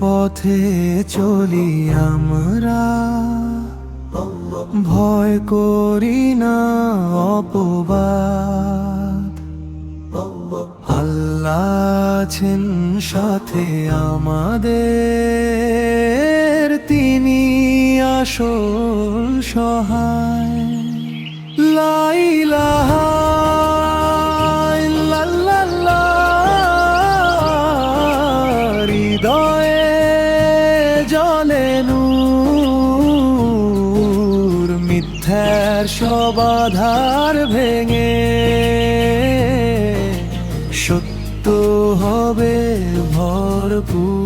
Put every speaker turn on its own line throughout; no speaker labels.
পথে চলি আমরা, ভয় করি না অপবাদ। আল্লাহ আছেন সাথে আমাদের, তিনি আসল সহায়। লা ইলাহা ইল্লাল্লাহ, হৃদয়ে জ্বলে নূর, মিথ্যার সব আধার ভেঙে সত্য হবে ভরপুর।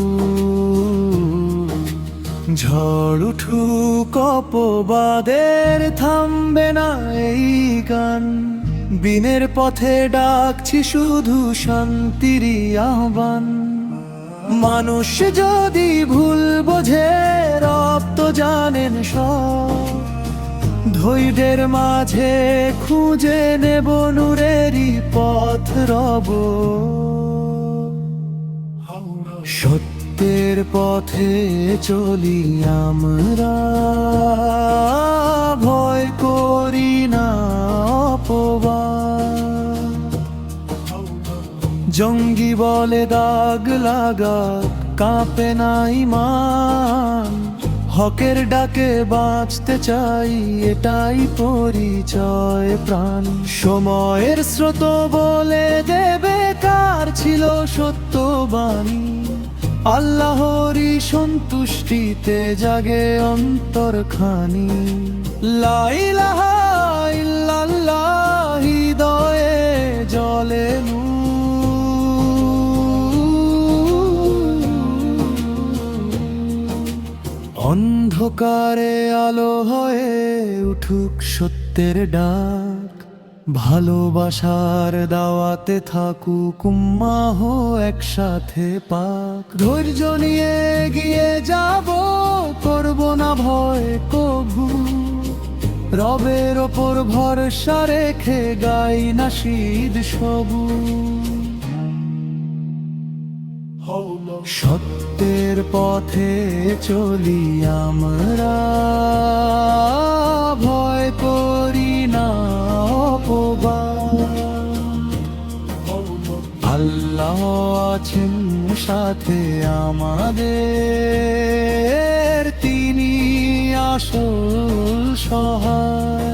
ঝড় উঠুক অপবাদের, থামবে না এই গান। বিনের পথে ডাকছি শুধু শান্তির আহ্বান। মানুষ যদি ভুল বোঝে, রব তো জানেন সব। ধৈর্যের মাঝে খুঁজে নেব নূরেরই পথ রব। সত্যের পথে চলি আমরা, ভয় করি না অপবাদ। জঙ্গি বলে দাগ লাগা, কাঁপে না ঈমান। হকের ডাকে বাঁচতে চাই, এটাই পরিচয় প্রাণ। সময়ের স্রোত বলে দেবে কার ছিল সত্যবাণী। আল্লাহরই সন্তুষ্টিতে জাগে অন্তরখানি। লা ইলাহা ইল্লাল্লাহ, হৃদয়ে জ্বলে নূর। অন্ধকারে আলো হয়ে উঠুক সত্যের ডাক। ভালোবাসার দাওয়াতে থাকুক উম্মাহ একসাথে পাক। ধৈর্য নিয়ে এগিয়ে যাব, করব না ভয় কভু। রবের ওপর ভরসা রেখে গাই নাশিদ সবুজ। সত্যের পথে চলি আমরা, ভয় করি না অপবাদ। আল্লাহ আছেন সাথে আমাদের, তিনি আসল সহায়।